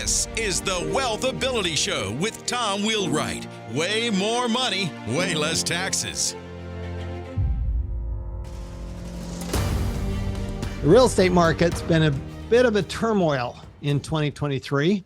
This is the Wealth Ability Show with Tom Wheelwright. Way more money, way less taxes. The real estate market's been a bit of a turmoil in 2023.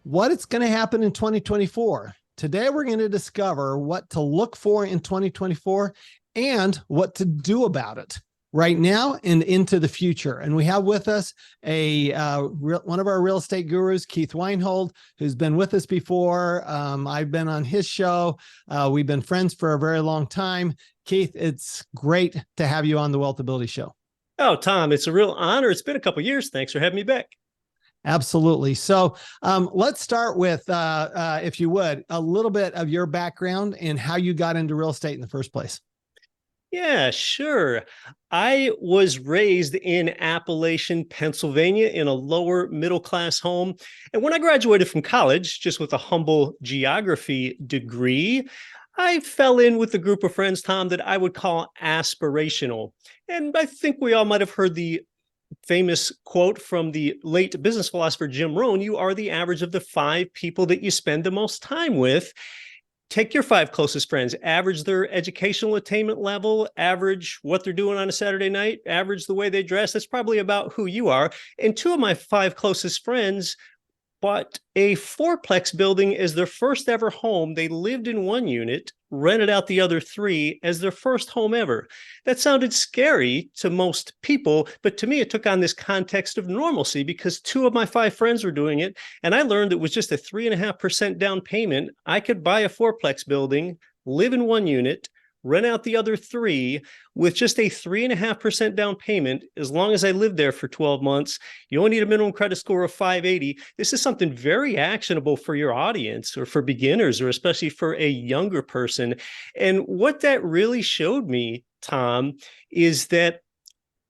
What is going to happen in 2024? Today, we're going to discover what to look for in 2024 and what to do about it right now and into the future. And we have with us one of our real estate gurus, Keith Weinhold, who's been with us before. I've been on his show. We've been friends for a very long time. Keith, it's great to have you on the Wealth Ability Show. Oh, Tom, it's a real honor. It's been a couple of years. Thanks for having me back. Absolutely. So let's start with, if you would, a little bit of your background and how you got into real estate in the first place. Yeah, sure. I was raised in Appalachian, Pennsylvania, in a lower middle class home. And when I graduated from college, just with a humble geography degree, I fell in with a group of friends, Tom, that I would call aspirational. And I think we all might have heard the famous quote from the late business philosopher Jim Rohn: you are the average of the 5 people that you spend the most time with. Take your 5 closest friends, average their educational attainment level, average what they're doing on a Saturday night, average the way they dress. That's probably about who you are. And 2 of my 5 closest friends bought a 4-plex building as their first ever home. They lived in 1 unit, rented out the other 3 as their first home ever. That sounded scary to most people, but to me, it took on this context of normalcy because 2 of my 5 friends were doing it. And I learned it was just a 3.5% down payment. I could buy a 4-plex building, live in 1 unit, rent out the other 3 with just a 3.5% down payment. As long as I lived there for 12 months, you only need a minimum credit score of 580. This is something very actionable for your audience or for beginners, or especially for a younger person. And what that really showed me, Tom, is that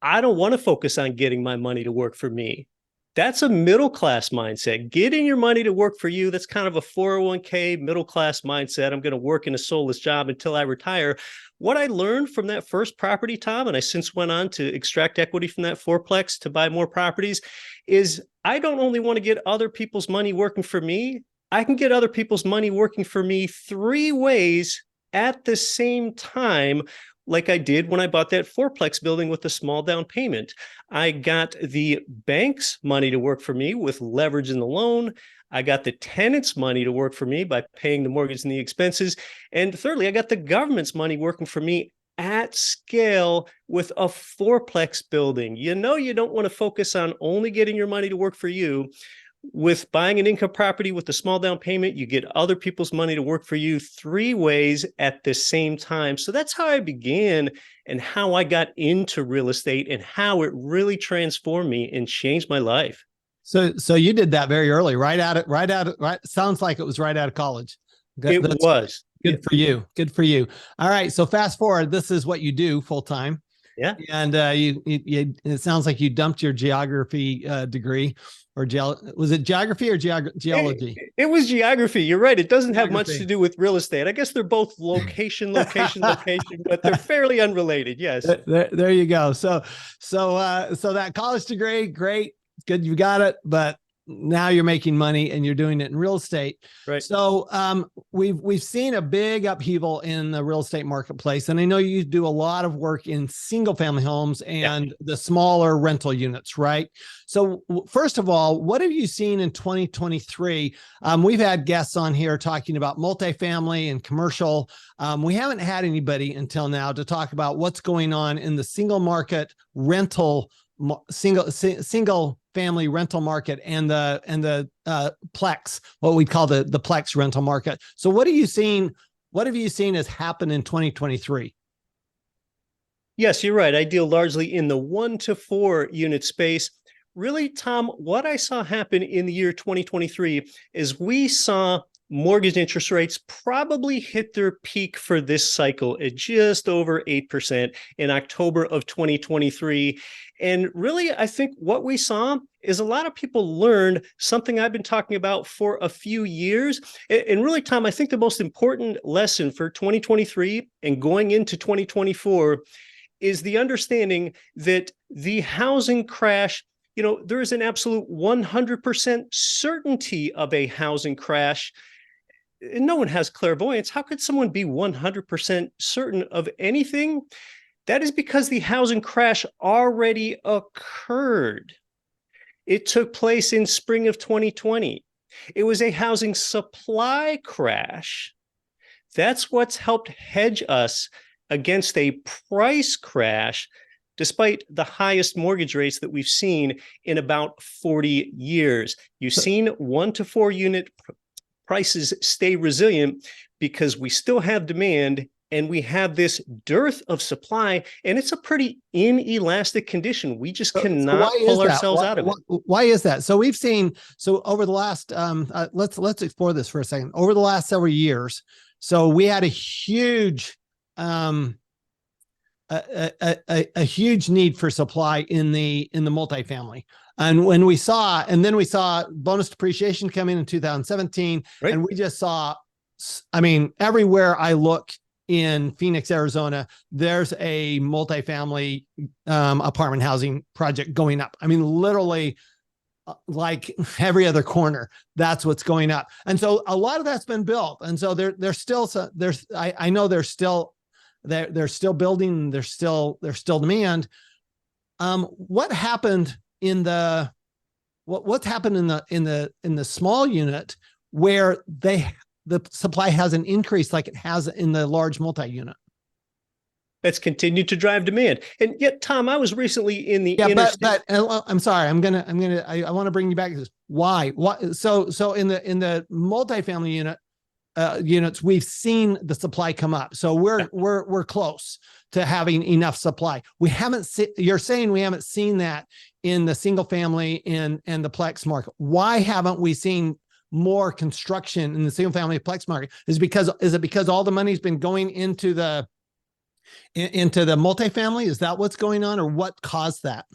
I don't want to focus on getting my money to work for me. That's a middle-class mindset. Getting your money to work for you, that's kind of a 401k middle-class mindset. I'm going to work in a soulless job until I retire. What I learned from that first property, Tom, and I since went on to extract equity from that 4-plex to buy more properties, is I don't only want to get other people's money working for me, I can get other people's money working for me 3 ways at the same time, like I did when I bought that 4-plex building with a small down payment. I got the bank's money to work for me with leverage in the loan. I got the tenant's money to work for me by paying the mortgage and the expenses. And thirdly, I got the government's money working for me at scale with a 4-plex building. You know, you don't want to focus on only getting your money to work for you. With buying an income property with a small down payment, you get other people's money to work for you 3 ways at the same time. So that's how I began and how I got into real estate and how it really transformed me and changed my life. So you did that very early, right? Sounds like it was right out of college. It was. Good for you. Good for you. All right. So fast forward, this is what you do full time. Yeah. And it sounds like you dumped your geography degree. Was it geography or geology? It was geography. You're right. It doesn't have much to do with real estate. I guess they're both location, but they're fairly unrelated. Yes. There you go. So that college degree, great, good, you got it. But now you're making money and you're doing it in real estate. Right. So we've seen a big upheaval in the real estate marketplace. And I know you do a lot of work in single family homes and the smaller rental units, right? So first of all, what have you seen in 2023? We've had guests on here talking about multifamily and commercial. We haven't had anybody until now to talk about what's going on in the single family rental market and the Plex, what we call the Plex rental market. So what have you seen has happened in 2023? Yes, you're right. I deal largely in the 1 to 4 unit space. Really, Tom, what I saw happen in the year 2023 is we saw mortgage interest rates probably hit their peak for this cycle at just over 8% in October of 2023. And really, I think what we saw is a lot of people learned something I've been talking about for a few years. And really, Tom, I think the most important lesson for 2023 and going into 2024 is the understanding that the housing crash There is an absolute 100% certainty of a housing crash. No one has clairvoyance. How could someone be 100% certain of anything? That is because the housing crash already occurred. It took place in spring of 2020. It was a housing supply crash. That's what's helped hedge us against a price crash, despite the highest mortgage rates that we've seen in about 40 years. You've seen 1 to 4 unit prices stay resilient because we still have demand and we have this dearth of supply, and it's a pretty inelastic condition. We just cannot pull ourselves out of it. Why is that? So we've seen, over the last, let's explore this for a second. Over the last several years, so we had a huge, a huge need for supply in the multifamily. And then we saw bonus depreciation come in 2017, right? And we just saw, everywhere I look in Phoenix, Arizona, there's a multifamily apartment housing project going up. Literally, like every other corner, that's what's going up. And so a lot of that's been built. And so there's still I know they're still building. There's still demand. What happened in the what's happened in the small unit where the supply hasn't increased like it has in the large multi-unit? That's continued to drive demand. And yet, Tom, I was recently in the but I'm sorry, I want to bring you back to this. Why? So in the multifamily units, we've seen the supply come up. So we're close to having enough supply. You're saying we haven't seen that in the single family and the Plex market. Why haven't we seen more construction in the single family Plex market? Is it because all the money's been going into the multifamily? Is that what's going on, or what caused that?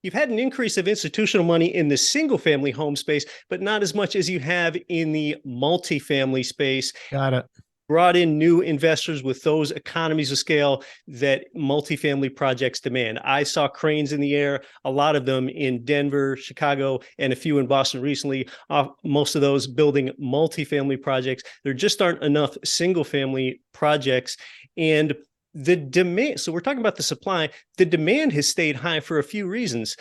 You've had an increase of institutional money in the single family home space, but not as much as you have in the multifamily space. Got it. Brought in new investors with those economies of scale that multifamily projects demand. I saw cranes in the air, a lot of them in Denver, Chicago, and a few in Boston recently. Most of those building multifamily projects. There just aren't enough single family projects. And the demand, so we're talking about the supply, the demand has stayed high for a few reasons.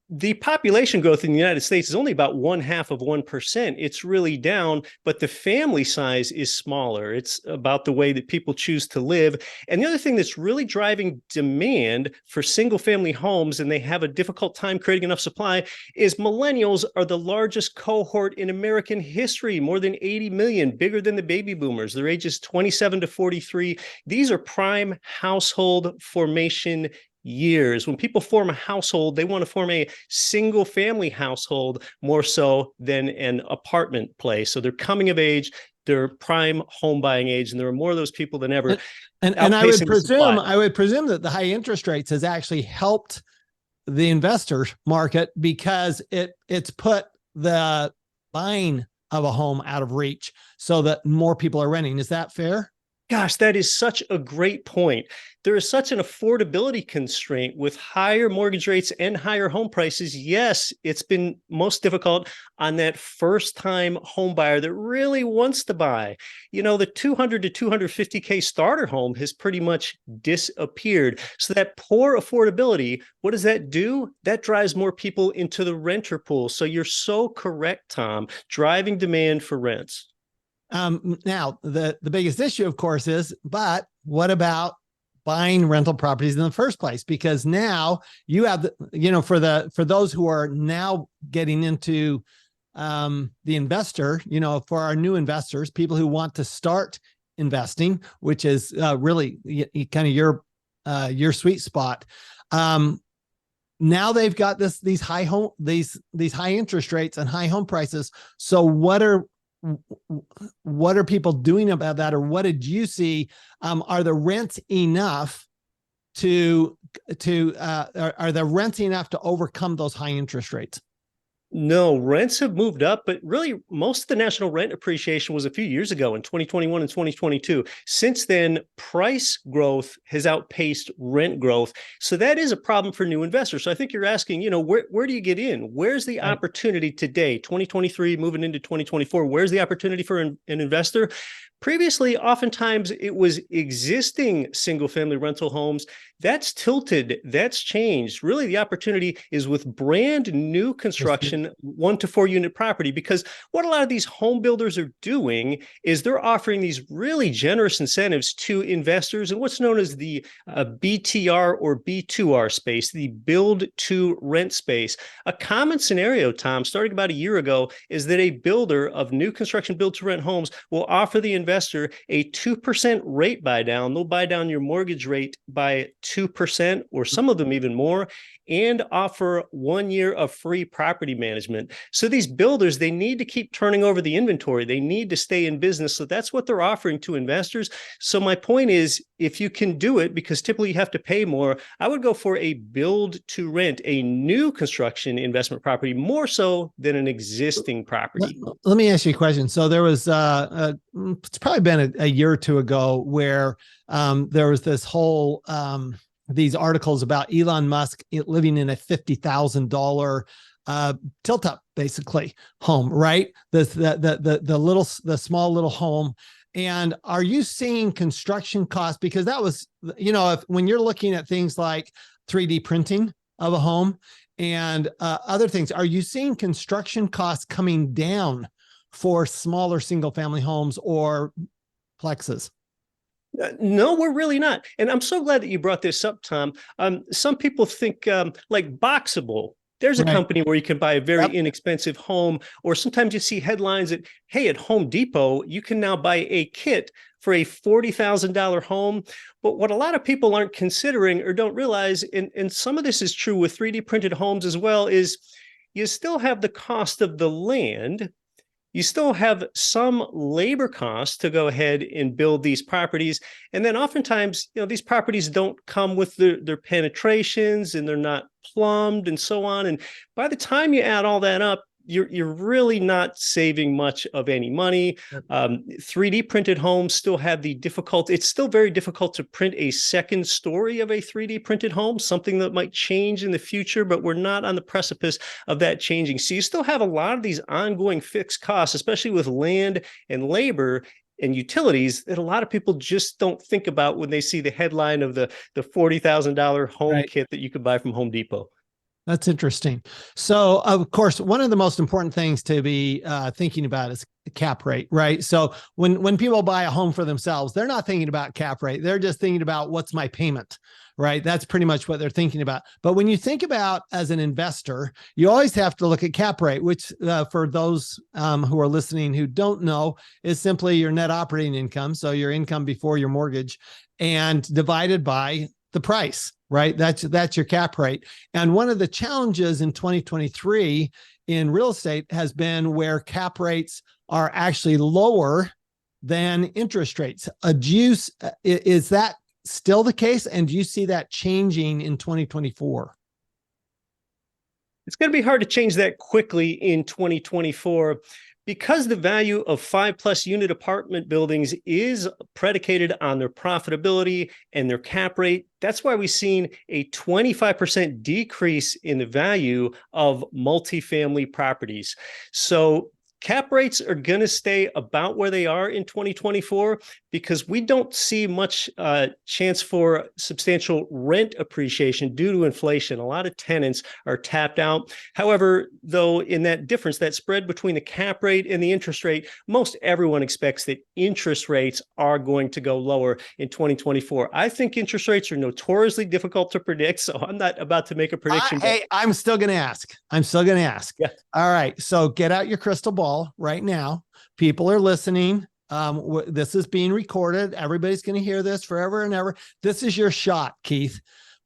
The population growth in the United States is only about 0.5%. It's really down, but the family size is smaller. It's about the way that people choose to live. And the other thing that's really driving demand for single family homes, and they have a difficult time creating enough supply, is millennials are the largest cohort in American history, more than 80 million, bigger than the baby boomers. Their ages 27 to 43. These are prime household formation years. When people form a household, they want to form a single family household more so than an apartment place. So they're coming of age, they're prime home buying age, and there are more of those people than ever. And I would presume that the high interest rates has actually helped the investor market because it's put the buying of a home out of reach so that more people are renting. Is that fair? Gosh, that is such a great point. There is such an affordability constraint with higher mortgage rates and higher home prices. Yes, it's been most difficult on that first-time home buyer that really wants to buy. The 200 to 250K starter home has pretty much disappeared. So that poor affordability, what does that do? That drives more people into the renter pool. So you're so correct, Tom, driving demand for rents. Now, the biggest issue, of course, is, but what about buying rental properties in the first place? Because now you have, for those who are now getting into the investor, for our new investors, people who want to start investing, which is really kind of your sweet spot. Now they've got these high interest rates and high home prices. So what are people doing about that? Or what did you see? Are the rents enough to overcome those high interest rates? No, rents have moved up, but really most of the national rent appreciation was a few years ago in 2021 and 2022. Since then, price growth has outpaced rent growth. So that is a problem for new investors. So I think you're asking, where do you get in? Where's the Right. opportunity today, 2023, moving into 2024? Where's the opportunity for an investor? Previously, oftentimes it was existing single family rental homes. That's tilted. That's changed. Really, the opportunity is with brand new construction, 1 to 4 unit property, because what a lot of these home builders are doing is they're offering these really generous incentives to investors in what's known as the BTR or B2R space, the build to rent space. A common scenario, Tom, starting about a year ago, is that a builder of new construction build to rent homes will offer the investor a 2% rate buy down. They'll buy down your mortgage rate by 2%, or some of them even more, and offer 1 year of free property management. So these builders, they need to keep turning over the inventory. They need to stay in business. So that's what they're offering to investors. So my point is, if you can do it, because typically you have to pay more, I would go for a build to rent, a new construction investment property, more so than an existing property. Let me ask you a question. So there was, it's probably been a year or two ago where there was this whole, these articles about Elon Musk living in a $50,000 tilt up, basically home, right? The small little home. And are you seeing construction costs? Because that was, when you're looking at things like 3D printing of a home and other things, are you seeing construction costs coming down for smaller single family homes or plexes? No, we're really not. And I'm so glad that you brought this up, Tom. Some people think like Boxable. There's a company where you can buy a very inexpensive home, or sometimes you see headlines that, hey, at Home Depot, you can now buy a kit for a $40,000 home. But what a lot of people aren't considering or don't realize, and some of this is true with 3D printed homes as well, is you still have the cost of the land. You still have some labor costs to go ahead and build these properties. And then oftentimes, these properties don't come with their penetrations, and they're not plumbed and so on. And by the time you add all that up, you're really not saving much of any money. 3D printed homes still have the difficulty. It's still very difficult to print a second story of a 3D printed home, something that might change in the future, but we're not on the precipice of that changing. So you still have a lot of these ongoing fixed costs, especially with land and labor and utilities, that a lot of people just don't think about when they see the headline of the $40,000 home kit that you could buy from Home Depot. That's interesting. So, of course, one of the most important things to be thinking about is cap rate, right? So when people buy a home for themselves, they're not thinking about cap rate. They're just thinking about what's my payment, right? That's pretty much what they're thinking about. But when you think about as an investor, you always have to look at cap rate, which for those who are listening who don't know, is simply your net operating income. So your income before your mortgage, and divided by the price, right? That's your cap rate. And one of the challenges in 2023 in real estate has been where cap rates are actually lower than interest rates. Is that still the case? And do you see that changing in 2024? It's going to be hard to change that quickly in 2024. Because the value of 5+ unit apartment buildings is predicated on their profitability and their cap rate, that's why we've seen a 25% decrease in the value of multifamily properties. So cap rates are going to stay about where they are in 2024 because we don't see much chance for substantial rent appreciation due to inflation. A lot of tenants are tapped out. However, though, in that difference, that spread between the cap rate and the interest rate, most everyone expects that interest rates are going to go lower in 2024. I think interest rates are notoriously difficult to predict, so I'm not about to make a prediction. Hey, I'm still going to ask. Yeah. All right. So get out your crystal ball right now. People are listening. This is being recorded. Everybody's going to hear this forever and ever. This is your shot, Keith.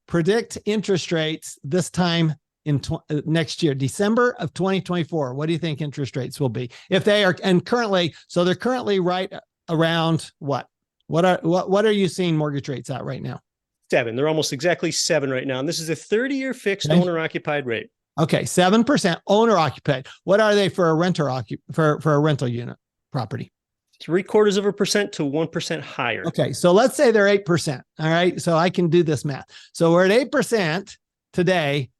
Predict interest rates this time in next year, December of 2024. What do you think interest rates will be if they are? And currently, so they're currently right around what? What are you seeing mortgage rates at right now? 7. They're almost exactly 7 right now. And this is a 30-year fixed owner occupied rate. Okay, 7% owner occupied. What are they for a for a rental unit property? 0.75% to 1% higher. Okay, so let's say they're 8%. All right, so I can do this math. So we're at 8% today.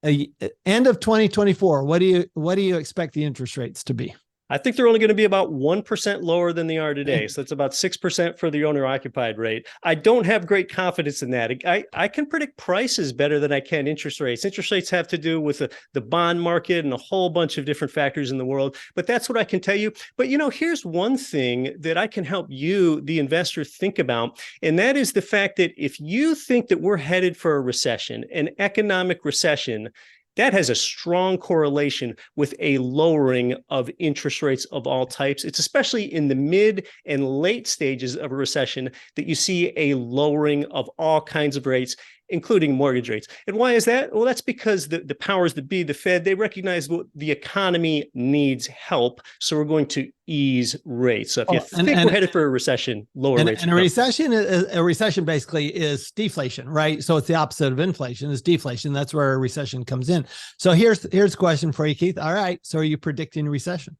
End of 2024. What do you expect the interest rates to be? I think they're only going to be about 1% lower than they are today. So that's about 6% for the owner occupied rate. I don't have great confidence in that. I can predict prices better than I can interest rates. Interest rates have to do with the bond market and a whole bunch of different factors in the world. But that's what I can tell you. But, here's one thing that I can help you, the investor, think about. And that is the fact that if you think that we're headed for a recession, an economic recession, that has a strong correlation with a lowering of interest rates of all types. It's especially in the mid and late stages of a recession that you see a lowering of all kinds of rates, including mortgage rates. And why is that? Well, that's because the powers that be, the Fed, they recognize the economy needs help. So we're going to ease rates. So if you think we're headed for a recession, lower rates. And a recession basically is deflation, right? So it's the opposite of inflation, is deflation. That's where a recession comes in. So here's a question for you, Keith. All right. So are you predicting a recession?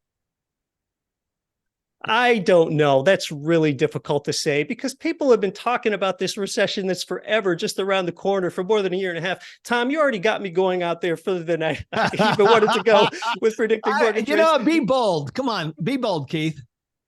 I don't know. That's really difficult to say because people have been talking about this recession that's forever, just around the corner for more than a year and a half. Tom, you already got me going out there further than I even wanted to go with predicting mortgage rates. Be bold. Come on, be bold, Keith.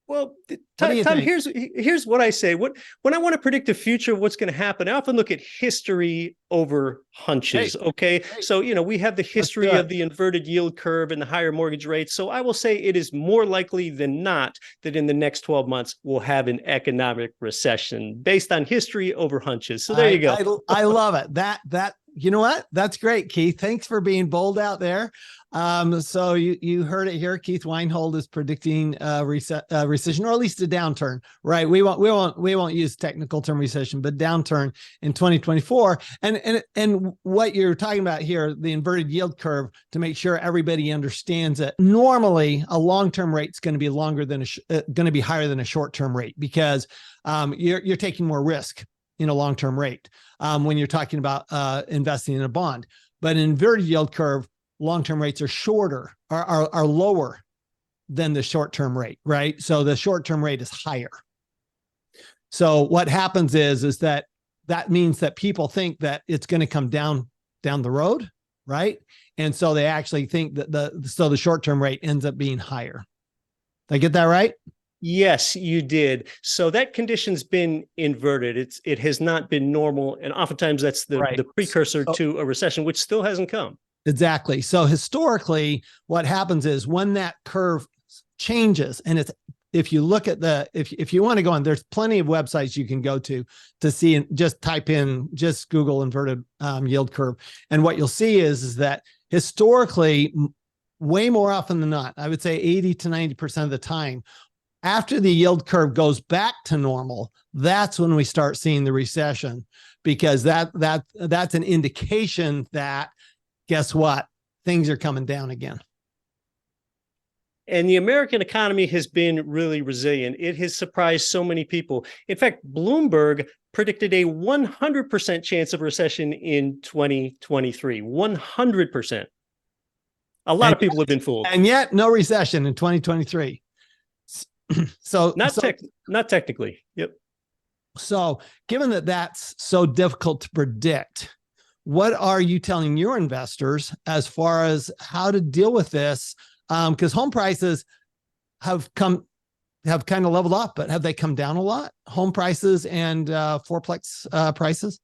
Well, Tom, here's what I say. When I want to predict the future of what's going to happen, I often look at history over hunches. Okay. So, we have the history of the inverted yield curve and the higher mortgage rates. So I will say it is more likely than not that in the next 12 months, we'll have an economic recession based on history over hunches. So there you go. I love it. You know what? That's great, Keith. Thanks for being bold out there. So you heard it here. Keith Weinhold is predicting a recession, or at least a downturn, right? We won't use technical term recession, but downturn in 2024. And what you're talking about here, the inverted yield curve, to make sure everybody understands it. Normally, a long-term rate is going to be going to be higher than a short-term rate because you're taking more risk in a long-term rate when you're talking about investing in a bond. But an inverted yield curve, long-term rates are lower than the short-term rate, right? So the short-term rate is higher. So what happens is that means that people think that it's going to come down the road, right? And so they actually think that the short-term rate ends up being higher. Did I get that right? Yes, you did. So that condition's been inverted. It has not been normal. And oftentimes that's the precursor to a recession, which still hasn't come. Exactly. So historically, what happens is when that curve changes, and if you look at if you want to go on, there's plenty of websites you can go to see, and just Google inverted yield curve. And what you'll see is that historically, way more often than not, I would say 80 to 90% of the time, after the yield curve goes back to normal, that's when we start seeing the recession, because that's an indication that, guess what? Things are coming down again. And the American economy has been really resilient. It has surprised so many people. In fact, Bloomberg predicted a 100% chance of recession in 2023. 100%. A lot of people have been fooled. And yet no recession in 2023. So not technically. Yep. So given that that's so difficult to predict, what are you telling your investors as far as how to deal with this? Because home prices have kind of leveled off, but have they come down a lot? Home prices and fourplex prices?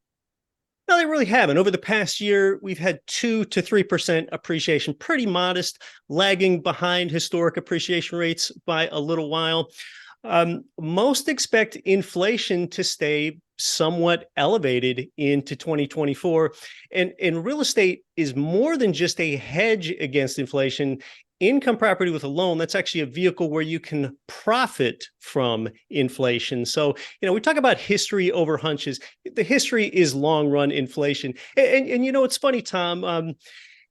No, they really haven't. Over the past year, we've had 2 to 3% appreciation, pretty modest, lagging behind historic appreciation rates by a little while. Most expect inflation to stay somewhat elevated into 2024. And real estate is more than just a hedge against inflation. Income property with a loan, that's actually a vehicle where you can profit from inflation. So, we talk about history over hunches. The history is long run inflation. And it's funny, Tom,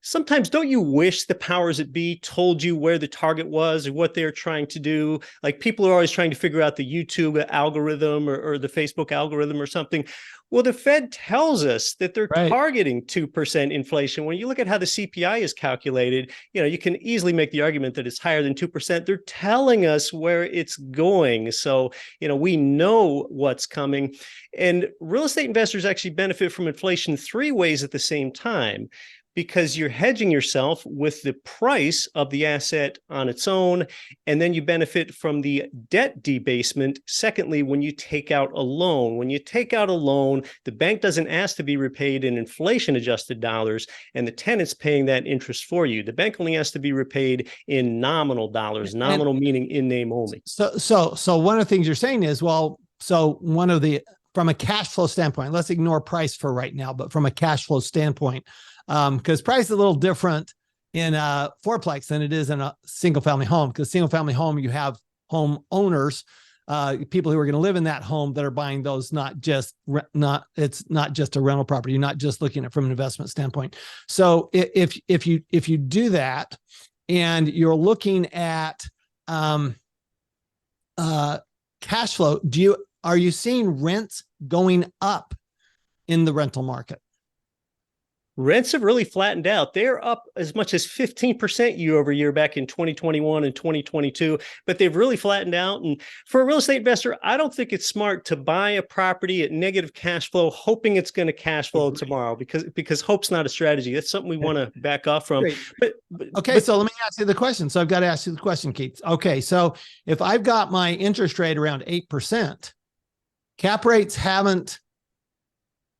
Sometimes don't you wish the powers that be told you where the target was or what they're trying to do? Like people are always trying to figure out the YouTube algorithm or the Facebook algorithm or something. Well, the Fed tells us that they're Right. targeting 2% inflation. When you look at how the CPI is calculated, you can easily make the argument that it's higher than 2%. They're telling us where it's going. So, we know what's coming. And real estate investors actually benefit from inflation three ways at the same time, because you're hedging yourself with the price of the asset on its own, and then you benefit from the debt debasement. Secondly, when you take out a loan. When you take out a loan, the bank doesn't ask to be repaid in inflation-adjusted dollars, and the tenant's paying that interest for you. The bank only has to be repaid in nominal dollars, nominal meaning in name only. So one of the things you're saying is, from a cash flow standpoint, let's ignore price for right now, but from a cash flow standpoint, because price is a little different in a fourplex than it is in a single family home. Because single family home, you have home owners, people who are going to live in that home that are buying those, it's not just a rental property. You're not just looking at it from an investment standpoint. So if you do that and you're looking at cash flow, are you seeing rents going up in the rental market? Rents have really flattened out. They're up as much as 15% year over year back in 2021 and 2022, but they've really flattened out. And for a real estate investor, I don't think it's smart to buy a property at negative cash flow, hoping it's going to cash flow tomorrow, because hope's not a strategy. That's something we want to back off from. So let me ask you the question. So I've got to ask you the question, Keith. Okay, so if I've got my interest rate around 8%, cap rates haven't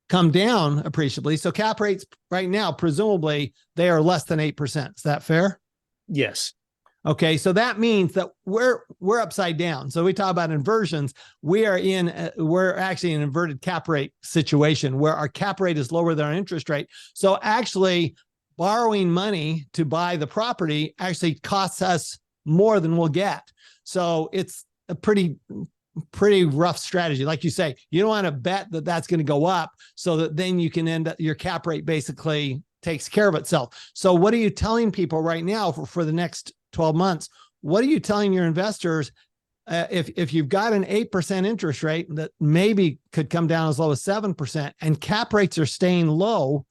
come down appreciably. So cap rates right now, presumably they are less than 8%. Is that fair? Yes. Okay. So that means that we're upside down. So we talk about inversions. We're actually in an inverted cap rate situation where our cap rate is lower than our interest rate. So actually borrowing money to buy the property actually costs us more than we'll get. So it's a pretty rough strategy. Like you say, you don't want to bet that that's going to go up so that then you can end up, your cap rate basically takes care of itself. So what are you telling people right now for the next 12 months? What are you telling your investors? If you've got an 8% interest rate that maybe could come down as low as 7% and cap rates are staying low,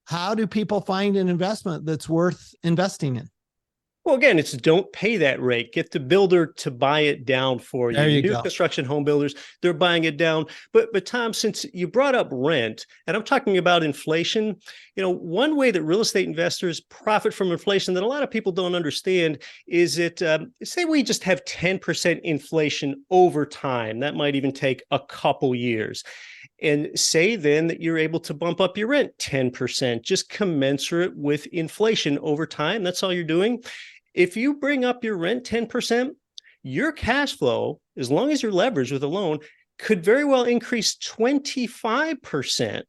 how do people find an investment that's worth investing in? Well, again, it's don't pay that rate. Get the builder to buy it down for you. There you New go. construction home builders, they're buying it down. But Tom, since you brought up rent, and I'm talking about inflation, one way that real estate investors profit from inflation that a lot of people don't understand is that, say we just have 10% inflation over time. That might even take a couple years. And say then that you're able to bump up your rent 10%, just commensurate with inflation over time. That's all you're doing. If you bring up your rent 10%, your cash flow, as long as you're leveraged with a loan, could very well increase 25%.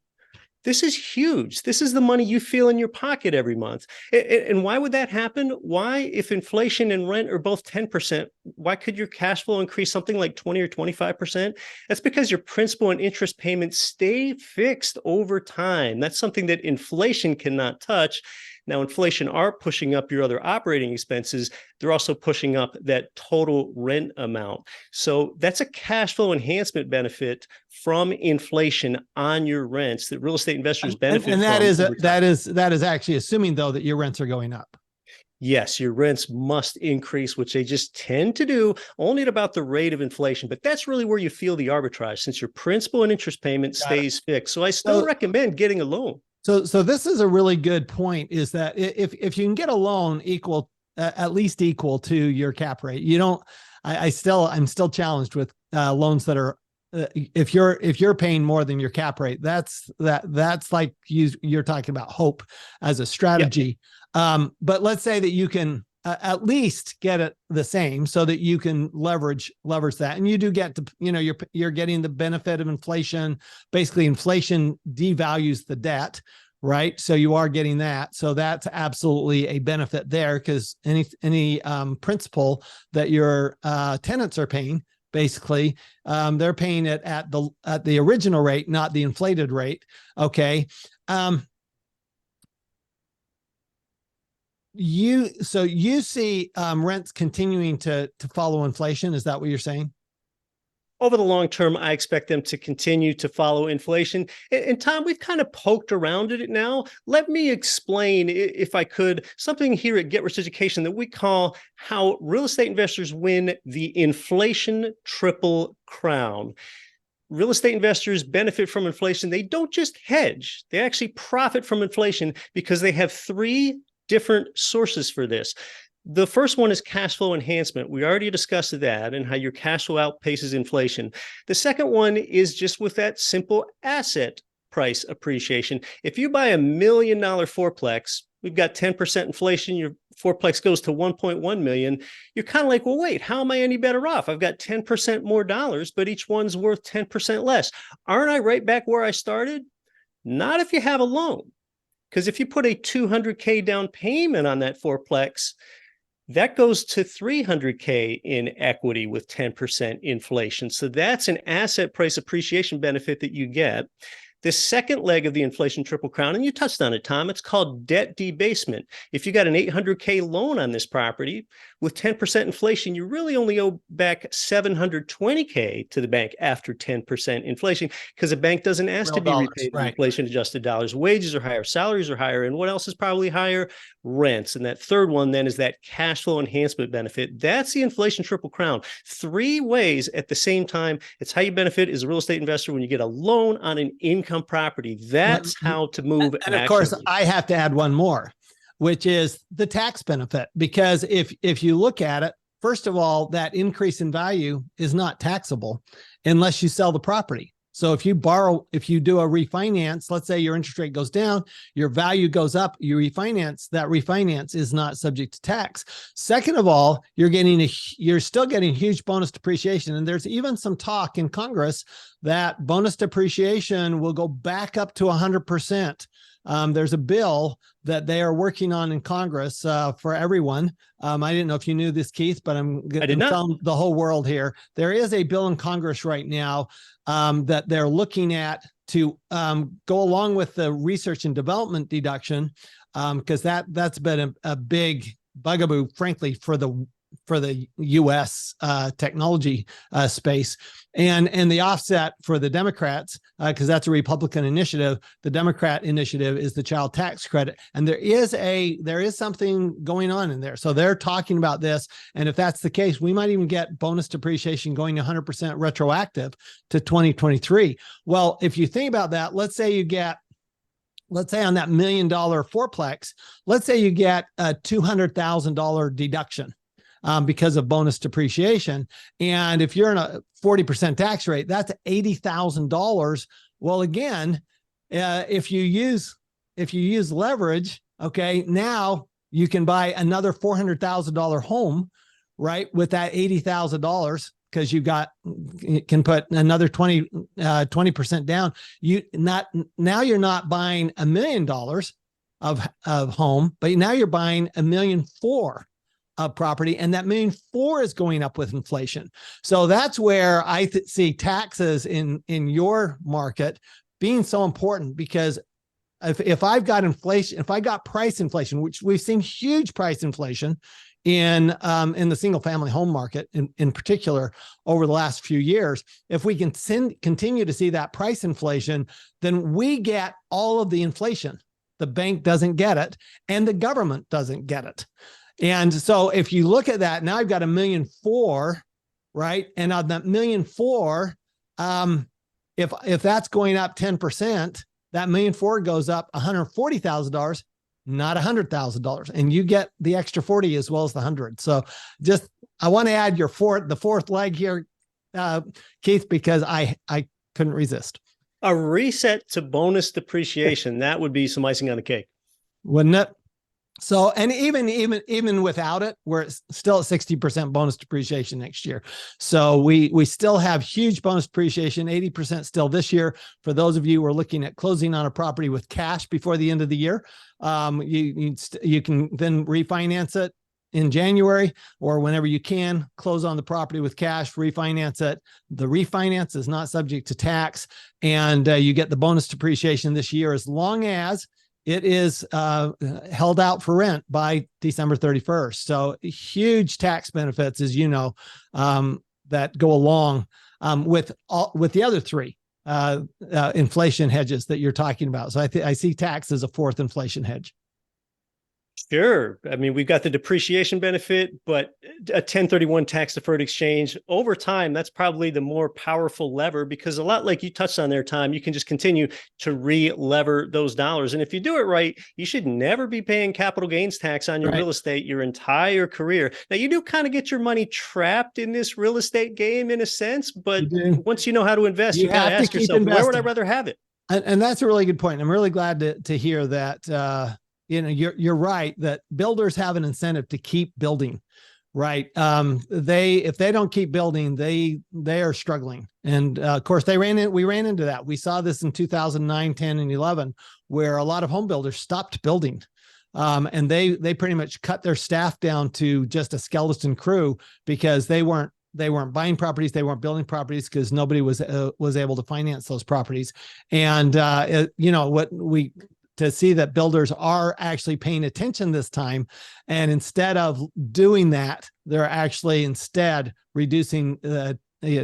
This is huge. This is the money you feel in your pocket every month. And why would that happen? Why, if inflation and rent are both 10%, why could your cash flow increase something like 20 or 25%? That's because your principal and interest payments stay fixed over time. That's something that inflation cannot touch. Now, inflation are pushing up your other operating expenses. They're also pushing up that total rent amount. So that's a cash flow enhancement benefit from inflation on your rents that real estate investors benefit and from. that is actually assuming, though, that your rents are going up. Yes, your rents must increase, which they just tend to do only at about the rate of inflation. But that's really where you feel the arbitrage, since your principal and interest payment stays fixed. So I still recommend getting a loan. So this is a really good point, is that if you can get a loan at least equal to your cap rate, I'm still challenged with loans that are, if you're paying more than your cap rate, that's like you're talking about hope as a strategy. Yep. But let's say that you can at least get it the same so that you can leverage that. And you do get to, you're getting the benefit of inflation. Basically, inflation devalues the debt, right? So you are getting that. So that's absolutely a benefit there, because any principal that your tenants are paying, basically, they're paying it at the original rate, not the inflated rate. Okay. you see rents continuing to follow inflation. Is that what you're saying? Over the long term, I expect them to continue to follow inflation. And Tom, we've kind of poked around at it now. Let me explain, if I could, something here at Get Rich Education that we call how real estate investors win the inflation triple crown. Real estate investors benefit from inflation. They don't just hedge, they actually profit from inflation because they have three different sources for this. The first one is cash flow enhancement. We already discussed that and how your cash flow outpaces inflation. The second one is just with that simple asset price appreciation. If you buy $1 million fourplex, we've got 10% inflation, your fourplex goes to 1.1 million. You're kind of like, well, wait, how am I any better off? I've got 10% more dollars, but each one's worth 10% less. Aren't I right back where I started? Not if you have a loan. Because if you put a $200K down payment on that fourplex, that goes to $300K in equity with 10% inflation. So that's an asset price appreciation benefit that you get. The second leg of the inflation triple crown, and you touched on it, Tom, it's called debt debasement. If you got an $800K loan on this property with 10% inflation, you really only owe back $720K to the bank after 10% inflation because the bank doesn't ask to be repaid in inflation adjusted dollars. Wages are higher, salaries are higher, and what else is probably higher? Rents. And that third one then is that cash flow enhancement benefit. That's the inflation triple crown. Three ways at the same time. It's how you benefit as a real estate investor when you get a loan on an income property. That's how to move. And of course, I have to add one more, which is the tax benefit. Because if you look at it, first of all, that increase in value is not taxable unless you sell the property. So if you do a refinance, let's say your interest rate goes down, your value goes up, you refinance, that refinance is not subject to tax. Second of all, you're still getting huge bonus depreciation. And there's even some talk in Congress that bonus depreciation will go back up to 100%. There's a bill that they are working on in Congress for everyone. I didn't know if you knew this, Keith, but I'm going to tell the whole world here. There is a bill in Congress right now that they're looking at to go along with the research and development deduction, because that's been a big bugaboo, frankly, for the U.S. Technology space, and the offset for the Democrats, because that's a Republican initiative. The Democrat initiative is the child tax credit, and there is something going on in there. So they're talking about this, and if that's the case, we might even get bonus depreciation going 100% retroactive to 2023. Well, if you think about that, let's say on that $1 million fourplex, let's say you get a $200,000 deduction. Because of bonus depreciation. And if you're in a 40% tax rate, that's $80,000. Well, again, if you use leverage, okay, now you can buy another $400,000 home, right, with that $80,000, because you can put another 20% down. Now you're not buying $1 million of home, but now you're buying $1.4 million of property, and that $1.4 million is going up with inflation. So that's where I see taxes in your market being so important, because if I've got inflation, if I got price inflation, which we've seen huge price inflation in the single family home market in particular over the last few years, if we can continue to see that price inflation, then we get all of the inflation. The bank doesn't get it, and the government doesn't get it. And so if you look at that, now I've got $1.4 million, right? And on that $1.4 million, if that's going up 10%, that $1.4 million goes up $140,000, not $100,000. And you get the extra 40 as well as the 100. So I want to add the fourth leg here, Keith, because I couldn't resist. A reset to bonus depreciation, that would be some icing on the cake. Wouldn't it? So, and even without it, we're still at 60% bonus depreciation next year. So we still have huge bonus depreciation, 80% still this year. For those of you who are looking at closing on a property with cash before the end of the year, you can then refinance it in January or whenever you can, close on the property with cash, refinance it. The refinance is not subject to tax, and you get the bonus depreciation this year as long as it is held out for rent by December 31st. So huge tax benefits, as you know, that go along with the other three inflation hedges that you're talking about. So I see tax as a fourth inflation hedge. Sure. I mean, we've got the depreciation benefit, but a 1031 tax deferred exchange over time, that's probably the more powerful lever, because a lot like you touched on there, Tom, you can just continue to re-lever those dollars. And if you do it right, you should never be paying capital gains tax on your real estate your entire career. Now, you do kind of get your money trapped in this real estate game in a sense, but once you know how to invest, you got to ask yourself, where would I rather have it? And that's a really good point. I'm really glad to hear that. You're right that builders have an incentive to keep building, right? If they don't keep building, they are struggling. And of course, we ran into that. We saw this in 2009, 10, and 11, where a lot of home builders stopped building. And they pretty much cut their staff down to just a skeleton crew because they weren't buying properties. They weren't building properties because nobody was able to finance those properties. And, to see that builders are actually paying attention this time. And instead of doing that, they're actually instead reducing,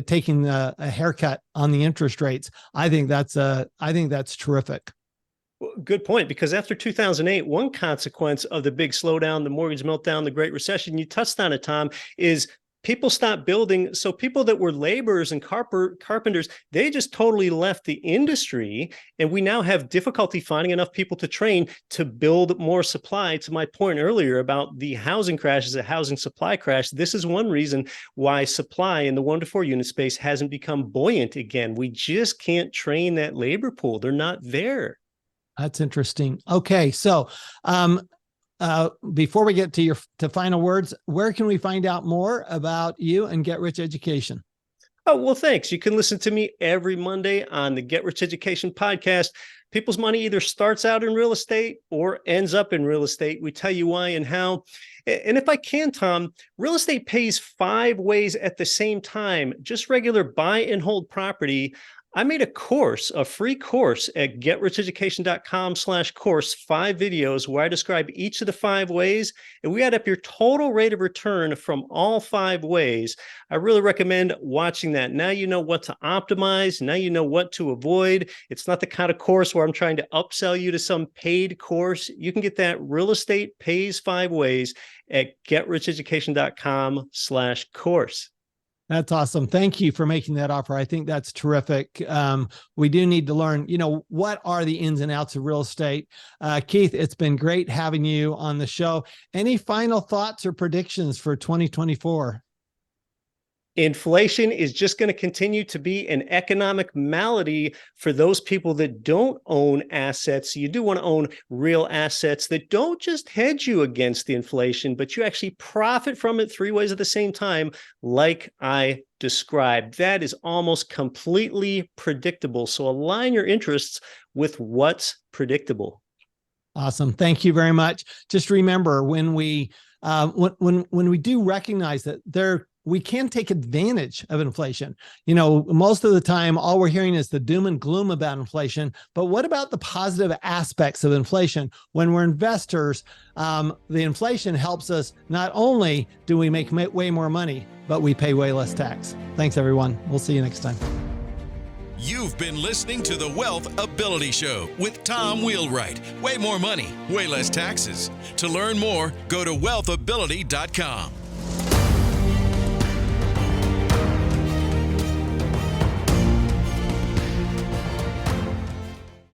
taking a haircut on the interest rates. I think that's terrific. Well, good point, because after 2008, one consequence of the big slowdown, the mortgage meltdown, the Great Recession, you touched on it, Tom, is people stopped building. So people that were laborers and carpenters, they just totally left the industry. And we now have difficulty finding enough people to train to build more supply. To my point earlier about the housing crash is a housing supply crash. This is one reason why supply in the 1 to 4 unit space hasn't become buoyant again. We just can't train that labor pool. They're not there. That's interesting. Okay. So, before we get to final words, where can we find out more about you and Get Rich Education? Oh, well, thanks. You can listen to me every Monday on the Get Rich Education podcast. People's money either starts out in real estate or ends up in real estate. We tell you why and how. And if I can, Tom, real estate pays 5 ways at the same time, just regular buy and hold property. I made a free course at getricheducation.com/course, 5 videos where I describe each of the 5 ways, and we add up your total rate of return from all 5 ways. I really recommend watching that. Now you know what to optimize. Now you know what to avoid. It's not the kind of course where I'm trying to upsell you to some paid course. You can get that Real Estate Pays 5 Ways at getricheducation.com/course. That's awesome. Thank you for making that offer. I think that's terrific. We do need to learn, what are the ins and outs of real estate? Keith, it's been great having you on the show. Any final thoughts or predictions for 2024? Inflation is just going to continue to be an economic malady for those people that don't own assets. You do want to own real assets that don't just hedge you against the inflation, but you actually profit from it 3 ways at the same time, like I described. That is almost completely predictable. So align your interests with what's predictable. Awesome. Thank you very much. Just remember when we do recognize that we can take advantage of inflation. Most of the time, all we're hearing is the doom and gloom about inflation. But what about the positive aspects of inflation? When we're investors, the inflation helps us. Not only do we make way more money, but we pay way less tax. Thanks, everyone. We'll see you next time. You've been listening to the Wealth Ability Show with Tom Wheelwright. Way more money, way less taxes. To learn more, go to wealthability.com.